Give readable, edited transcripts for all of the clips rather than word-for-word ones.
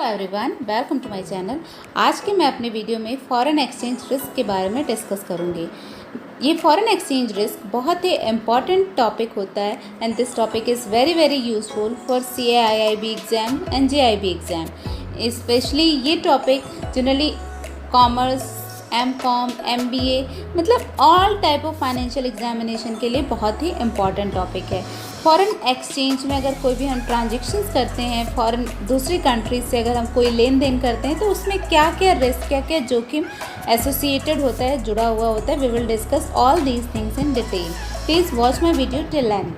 Everyone, welcome to my channel. आज के मैं अपने वीडियो में फॉरेन एक्सचेंज रिस्क के बारे में डिस्कस करूंगी। ये फॉरेन एक्सचेंज रिस्क बहुत ही इम्पॉर्टेंट टॉपिक होता है and this topic is very very useful for CAIIB exam and JIB exam. Specially ये topic generally commerce, MCOM, MBA मतलब all type of financial examination के लिए बहुत ही इम्पॉर्टेंट टॉपिक है। फॉरेन एक्सचेंज में अगर कोई भी हम ट्रांजेक्शन्स करते हैं, फॉरेन दूसरी कंट्रीज से अगर हम कोई लेन देन करते हैं तो उसमें क्या क्या रिस्क, क्या क्या जोखिम एसोसिएटेड होता है, जुड़ा हुआ होता है। We will discuss all these things in detail. Please watch my video till end.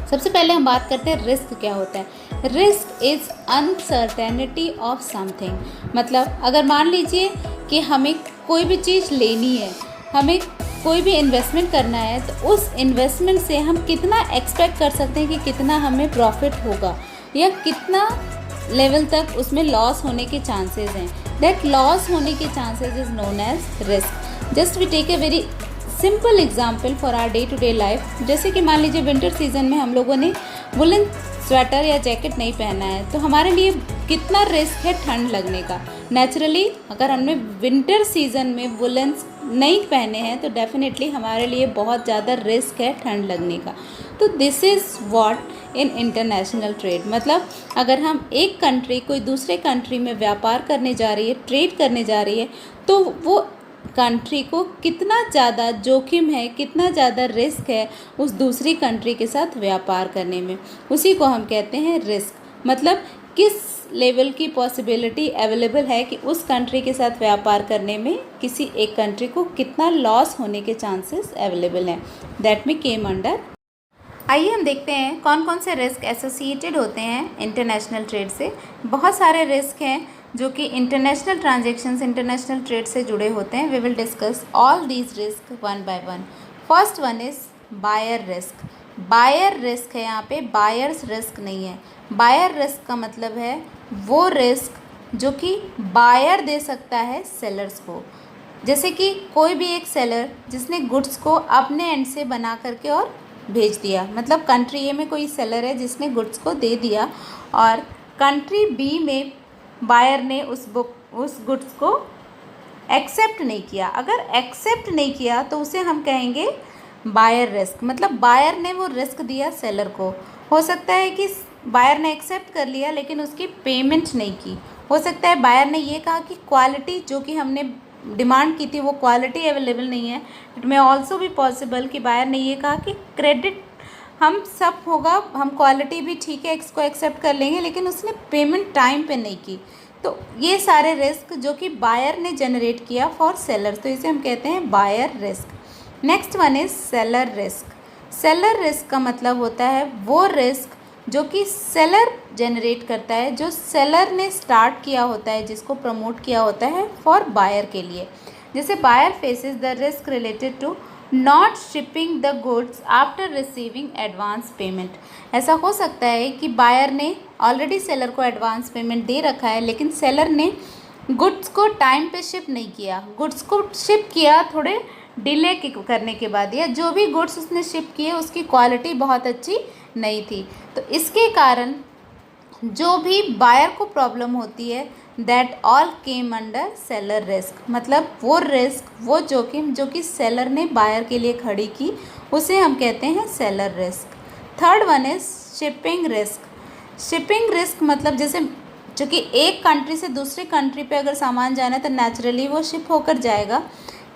सबसे पहले हम बात करते हैं रिस्क क्या होता है। Risk is uncertainty of something. मतलब अगर मान लीजिए कि हमें कोई भी चीज़ लेनी है, हमें कोई भी इन्वेस्टमेंट करना है, तो उस इन्वेस्टमेंट से हम कितना एक्सपेक्ट कर सकते हैं कि कितना हमें प्रॉफिट होगा या कितना लेवल तक उसमें लॉस होने के चांसेस हैं। दैट लॉस होने के chances is known as risk. Just we take a very simple example for our day to day life. जैसे कि मान लीजिए विंटर सीजन में हम लोगों ने वुलन स्वेटर या जैकेट नहीं पहना है, तो हमारे लिए कितना रिस्क है ठंड लगने का। नेचुरली अगर हमने विंटर सीजन में वुलन्स नहीं पहने हैं तो डेफिनेटली हमारे लिए बहुत ज़्यादा रिस्क है ठंड लगने का। तो this is what in international trade. मतलब अगर हम एक कंट्री कोई दूसरे कंट्री में व्यापार करने जा रही है, ट्रेड करने जा रही है, तो वो कंट्री को कितना ज़्यादा जोखिम है, कितना ज़्यादा रिस्क है उस दूसरी कंट्री के साथ व्यापार करने में, उसी को हम कहते हैं रिस्क। मतलब किस लेवल की पॉसिबिलिटी अवेलेबल है कि उस कंट्री के साथ व्यापार करने में किसी एक कंट्री को कितना लॉस होने के चांसेस अवेलेबल हैं। दैट में केम अंडर। आइए हम देखते हैं कौन कौन से रिस्क एसोसिएटेड होते हैं इंटरनेशनल ट्रेड से। बहुत सारे रिस्क हैं जो कि इंटरनेशनल ट्रांजेक्शन्स, इंटरनेशनल ट्रेड से जुड़े होते हैं। We will discuss all these risk one by one. First one is buyer risk. Buyer risk है, यहाँ पे बायर्स रिस्क नहीं है। बायर रिस्क का मतलब है वो रिस्क जो कि बायर दे सकता है सेलर्स को। जैसे कि कोई भी एक सेलर जिसने गुड्स को अपने एंड से बना करके और भेज दिया। मतलब कंट्री ए में कोई सेलर है जिसने गुड्स को दे दिया और कंट्री बी में बायर ने उस गुड्स को एक्सेप्ट नहीं किया। अगर एक्सेप्ट नहीं किया तो उसे हम कहेंगे बायर रिस्क। मतलब बायर ने वो रिस्क दिया सेलर को। हो सकता है कि बायर ने एक्सेप्ट कर लिया लेकिन उसकी पेमेंट नहीं की। हो सकता है बायर ने ये कहा कि क्वालिटी जो कि हमने डिमांड की थी वो क्वालिटी अवेलेबल नहीं है। इट मे ऑल्सो भी पॉसिबल कि बायर ने ये कहा कि क्रेडिट हम सब होगा, हम क्वालिटी भी ठीक है इसको एक्सेप्ट कर लेंगे, लेकिन उसने पेमेंट टाइम पे नहीं की। तो ये सारे रिस्क जो कि बायर ने जनरेट किया फॉर सेलर्स, तो इसे हम कहते हैं buyer risk. Next one is seller risk. Seller risk का मतलब होता है वो रिस्क जो कि सेलर जनरेट करता है, जो सेलर ने स्टार्ट किया होता है, जिसको प्रमोट किया होता है फॉर बायर के लिए। जैसे buyer faces the risk related to not shipping the goods after receiving advance payment. ऐसा हो सकता है कि बायर ने ऑलरेडी सेलर को एडवांस पेमेंट दे रखा है लेकिन सेलर ने गुड्स को टाइम पे शिप नहीं किया। गुड्स को शिप किया थोड़े डिले करने के बाद, या जो भी गुड्स उसने शिप किए उसकी क्वालिटी बहुत अच्छी नहीं थी। तो इसके कारण जो भी बायर को प्रॉब्लम होती है that all came under seller risk. मतलब वो रिस्क, वो जोखिम जो कि सेलर ने बायर के लिए खड़ी की, उसे हम कहते हैं seller risk. Third one is shipping risk. Shipping risk मतलब जैसे जो कि एक कंट्री से दूसरी कंट्री पे अगर सामान जाना है तो नेचुरली वो शिप होकर जाएगा।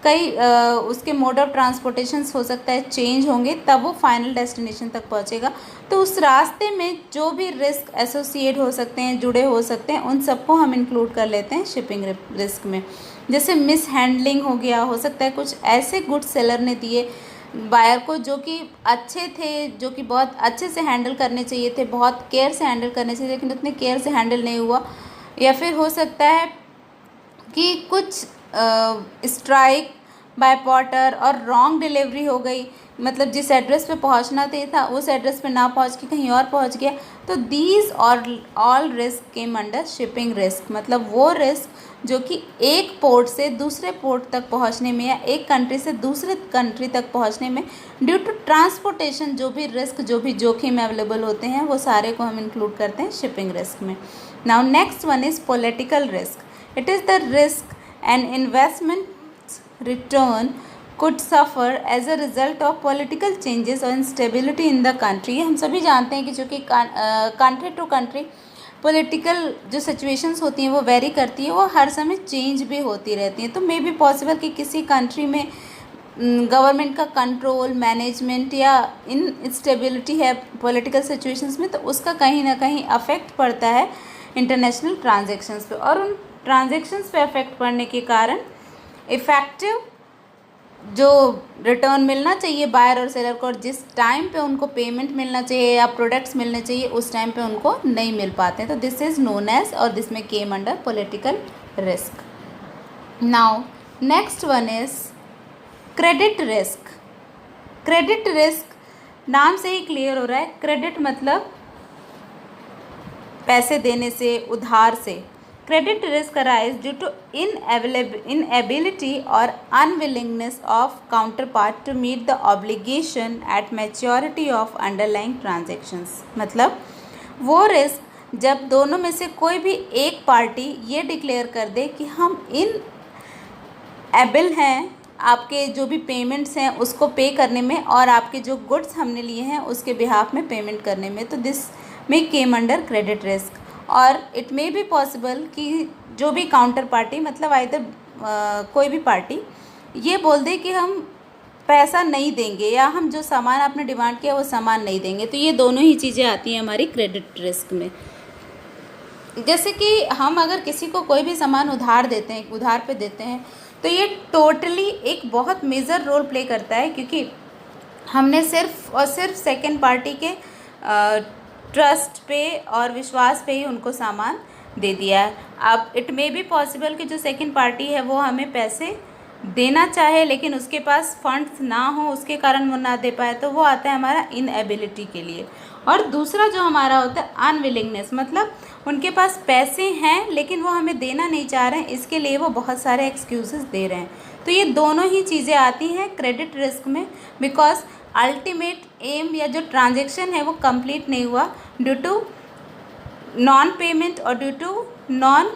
कई उसके मोड ऑफ ट्रांसपोर्टेशंस हो सकता है चेंज होंगे, तब वो फाइनल डेस्टिनेशन तक पहुंचेगा। तो उस रास्ते में जो भी रिस्क एसोसिएट हो सकते हैं, जुड़े हो सकते हैं, उन सबको हम इंक्लूड कर लेते हैं शिपिंग रिस्क में। जैसे मिस हैंडलिंग हो गया, हो सकता है कुछ ऐसे गुड्स सेलर ने दिए बायर को जो कि अच्छे थे, जो कि बहुत अच्छे से हैंडल करने चाहिए थे, बहुत केयर से हैंडल करने चाहिए, लेकिन उतने केयर से हैंडल नहीं हुआ। या फिर हो सकता है कि कुछ स्ट्राइक बाय पोर्टर और रॉन्ग डिलीवरी हो गई, मतलब जिस एड्रेस पे पहुंचना था उस एड्रेस पे ना पहुंच के कहीं और पहुंच गया, तो these all risk came under shipping risk. मतलब वो रिस्क जो कि एक पोर्ट से दूसरे पोर्ट तक पहुंचने में या एक कंट्री से दूसरे कंट्री तक पहुंचने में ड्यू टू ट्रांसपोर्टेशन जो भी रिस्क, जो भी जोखिम अवेलेबल होते हैं, वो सारे को हम इंक्लूड करते हैं शिपिंग रिस्क में। Now next one is political risk. It is the risk and investment return could suffer as a result of political changes or instability in the country। हम सभी जानते हैं कि जो कि कंट्री टू कंट्री पॉलिटिकल जो situations होती हैं वो वेरी करती है, वो हर समय चेंज भी होती रहती हैं। तो मे बी पॉसिबल कि किसी कंट्री में गवर्नमेंट का कंट्रोल, मैनेजमेंट या इंस्टेबिलिटी है पॉलिटिकल सिचुएशंस में, तो उसका कहीं ना कहीं अफेक्ट पड़ता है इंटरनेशनल ट्रांजेक्शन्स पे, और उन ट्रांजेक्शन्स पे अफेक्ट पड़ने के कारण इफ़ेक्टिव जो रिटर्न मिलना चाहिए बायर और सेलर को, और जिस टाइम पे उनको पेमेंट मिलना चाहिए या प्रोडक्ट्स मिलने चाहिए उस टाइम पे उनको नहीं मिल पाते हैं। तो दिस इज़ नोन एज, और दिस में came under political risk. Now next one is credit risk. Credit risk नाम से ही क्लियर हो रहा है, क्रेडिट मतलब पैसे देने से, उधार से। Credit risk arise due to inability or unwillingness of counterpart to meet the obligation at maturity of underlying transactions। मतलब वो रिस्क जब दोनों में से कोई भी एक पार्टी ये डिक्लेयर कर दे कि हम एबल हैं आपके जो भी पेमेंट्स हैं उसको पे करने में, और आपके जो गुड्स हमने लिए हैं उसके बिहाफ में पेमेंट करने में, तो दिस में केम अंडर क्रेडिट रिस्क। और इट मे बी पॉसिबल कि जो भी काउंटर पार्टी, मतलब आइदर कोई भी पार्टी ये बोल दे कि हम पैसा नहीं देंगे या हम जो सामान आपने डिमांड किया वो सामान नहीं देंगे, तो ये दोनों ही चीज़ें आती हैं हमारी क्रेडिट रिस्क में। जैसे कि हम अगर किसी को कोई भी सामान उधार देते हैं, उधार पे देते हैं, तो ये टोटली एक बहुत मेजर रोल प्ले करता है, क्योंकि हमने सिर्फ और सिर्फ सेकेंड पार्टी के ट्रस्ट पे और विश्वास पे ही उनको सामान दे दिया है। अब इट मे बी पॉसिबल कि जो सेकंड पार्टी है वो हमें पैसे देना चाहे लेकिन उसके पास फंड्स ना हो, उसके कारण वो ना दे पाए, तो वो आता है हमारा इनएबिलिटी के लिए। और दूसरा जो हमारा होता है अनविलिंगनेस, मतलब उनके पास पैसे हैं लेकिन वो हमें देना नहीं चाह रहे हैं, इसके लिए वो बहुत सारे एक्सक्यूज़ेस दे रहे हैं। तो ये दोनों ही चीज़ें आती हैं क्रेडिट रिस्क में, बिकॉज अल्टीमेट एम या जो ट्रांजेक्शन है वो कंप्लीट नहीं हुआ ड्यू टू नॉन पेमेंट और due to non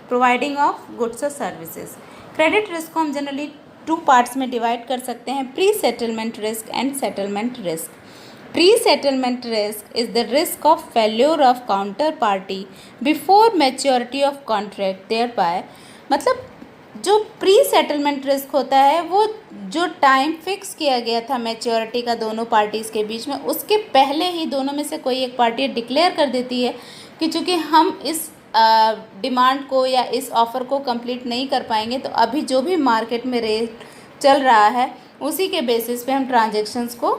providing of goods और सर्विसेज। क्रेडिट रिस्क को हम जनरली 2 पार्ट्स में डिवाइड कर सकते हैं, pre settlement risk and settlement risk. Pre settlement risk is the risk of failure of counter party before maturity of contract thereby. मतलब जो pre settlement risk होता है वो जो टाइम फिक्स किया गया था मैच्योरिटी का दोनों पार्टीज़ के बीच में, उसके पहले ही दोनों में से कोई एक पार्टी डिक्लेयर कर देती है कि चूँकि हम इस डिमांड को या इस ऑफ़र को कंप्लीट नहीं कर पाएंगे, तो अभी जो भी मार्केट में रेट चल रहा है उसी के बेसिस पे हम ट्रांजेक्शन्स को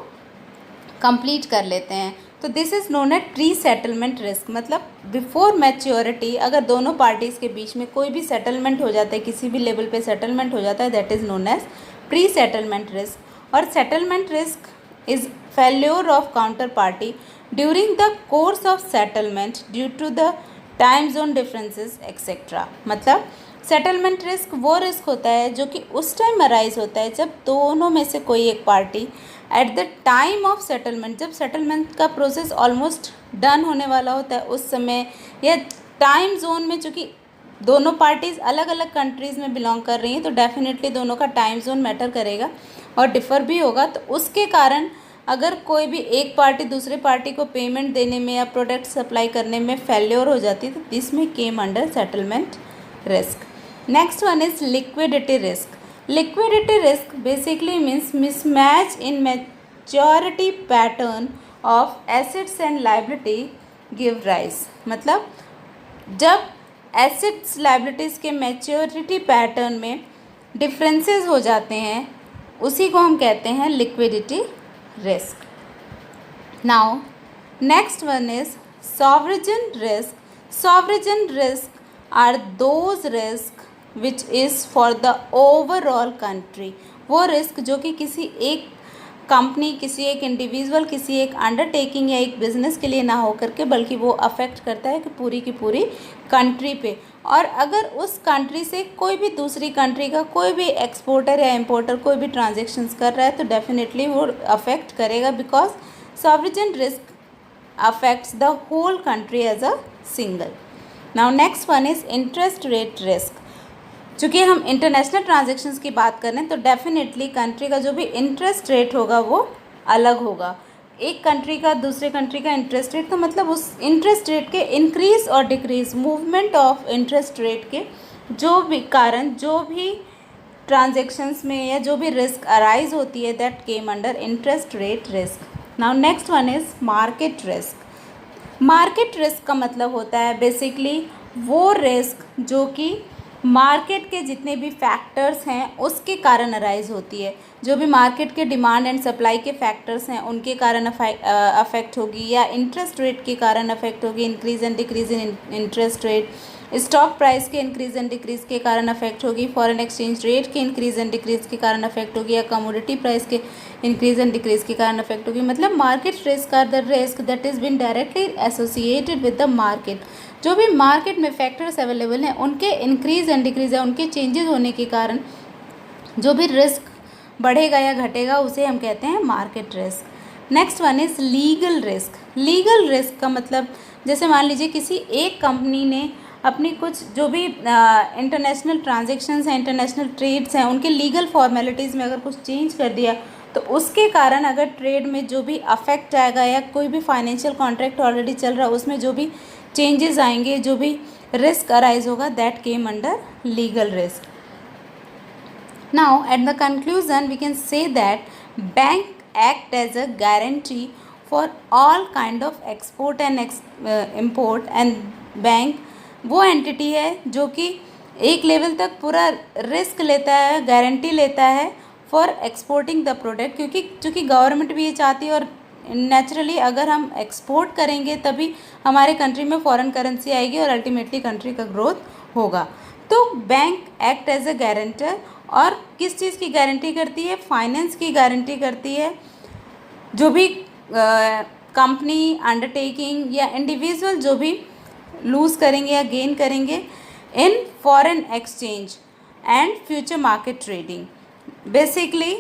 कंप्लीट कर लेते हैं। तो this is known as pre settlement risk. मतलब बिफोर मैच्योरिटी अगर दोनों पार्टीज़ के बीच में कोई भी सेटलमेंट हो जाता है, किसी भी लेवल पे सेटलमेंट हो जाता है, that is known as pre settlement risk. और settlement risk is failure of counter party during the course of settlement due to the time zone differences etcetera. मतलब सेटलमेंट रिस्क वो रिस्क होता है जो कि उस टाइम अराइज होता है जब दोनों में से कोई एक party at the time of settlement, जब सेटलमेंट का प्रोसेस ऑलमोस्ट डन होने वाला होता है उस समय, या टाइम जोन में, चूँकि दोनों पार्टीज़ अलग अलग कंट्रीज़ में बिलोंग कर रही हैं तो डेफिनेटली दोनों का टाइम जोन मैटर करेगा और डिफ़र भी होगा। तो उसके कारण अगर कोई भी एक पार्टी दूसरे पार्टी को पेमेंट देने में या प्रोडक्ट सप्लाई करने में फेल्योर हो जाती है तो दिस में came under settlement risk. Next one is liquidity risk. Liquidity risk basically means mismatch in maturity pattern of assets and liability give rise। मतलब जब assets liabilities के maturity pattern में differences हो जाते हैं उसी को हम कहते हैं liquidity risk। Now next one is sovereign risk। Sovereign risk are those risks which is for the overall country. वो रिस्क जो कि किसी एक कंपनी, किसी एक इंडिविजुअल, किसी एक अंडरटेकिंग या एक बिजनेस के लिए ना हो करके, बल्कि वो अफेक्ट करता है कि पूरी की पूरी कंट्री पे। और अगर उस कंट्री से कोई भी दूसरी कंट्री का कोई भी एक्सपोर्टर या इम्पोर्टर कोई भी ट्रांजेक्शन्स कर रहा है तो डेफिनेटली वो अफेक्ट करेगा, because sovereign risk affects the whole country as a single. Now next one is interest rate risk. चूँकि हम इंटरनेशनल ट्रांजेक्शन्स की बात करें तो डेफिनेटली कंट्री का जो भी इंटरेस्ट रेट होगा वो अलग होगा। एक कंट्री का दूसरे कंट्री का इंटरेस्ट रेट, तो मतलब उस इंटरेस्ट रेट के इंक्रीज और decrease, movement of interest rate के जो भी कारण, जो भी ट्रांजेक्शन्स में या जो भी रिस्क अराइज होती है, that came under interest rate risk. Now next one is market risk. Market risk का मतलब होता है बेसिकली वो रिस्क जो कि मार्केट के जितने भी फैक्टर्स हैं उसके कारण अराइज होती है। जो भी मार्केट के डिमांड एंड सप्लाई के फैक्टर्स हैं उनके कारण अफेक्ट होगी, या इंटरेस्ट रेट के कारण अफेक्ट होगी, increase and decrease in interest rate, stock price के इंक्रीज एंड डिक्रीज के कारण अफेक्ट होगी, फॉरेन एक्सचेंज रेट के इंक्रीज एंड डिक्रीज के कारण अफेक्ट होगी, या कमोडिटी प्राइस के इंक्रीज एंड डिक्रीज के कारण अफेक्ट होगी। मतलब market risk are the risk that is been directly associated with the market. जो भी मार्केट में फैक्टर्स अवेलेबल हैं उनके इंक्रीज एंड डिक्रीज या उनके चेंजेस होने के कारण जो भी रिस्क बढ़ेगा या घटेगा उसे हम कहते हैं market risk. Next one is legal risk. Legal risk का मतलब जैसे मान लीजिए किसी एक कंपनी ने अपनी कुछ जो भी इंटरनेशनल ट्रांजेक्शन्स हैं, इंटरनेशनल ट्रेड्स हैं, उनके लीगल फॉर्मेलिटीज़ में अगर कुछ चेंज कर दिया तो उसके कारण अगर ट्रेड में जो भी अफेक्ट आएगा, या कोई भी फाइनेंशियल कॉन्ट्रैक्ट ऑलरेडी चल रहा है उसमें जो भी चेंजेस आएंगे, जो भी रिस्क अराइज होगा, that came under legal risk. Now at the conclusion we can say that bank act as a guarantee for all kind of export and import, and bank वो एंटिटी है जो कि एक level तक पूरा risk लेता है, गारंटी लेता है फॉर एक्सपोर्टिंग द प्रोडक्ट, क्योंकि चूँकि गवर्नमेंट भी ये चाहती है और नेचुरली अगर हम एक्सपोर्ट करेंगे तभी हमारे कंट्री में फॉरेन करेंसी आएगी और अल्टीमेटली कंट्री का ग्रोथ होगा। तो bank act as a guarantor, और किस चीज़ की गारंटी करती है? फाइनेंस की गारंटी करती है। जो भी कंपनी, अंडरटेकिंग या इंडिविजुअल जो भी लूज़ करेंगे या गेन करेंगे in foreign exchange and future market trading. Basically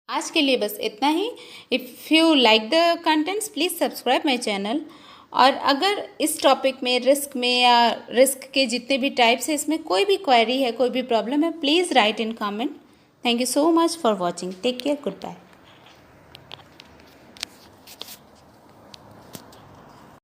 आज के लिए बस इतना ही। If you like the contents please subscribe my channel. और अगर इस टॉपिक में, रिस्क में या रिस्क के जितने भी टाइप्स हैं, इसमें कोई भी क्वेरी है, कोई भी प्रॉब्लम है, please write in comment. Thank you so much for watching. Take care, good bye.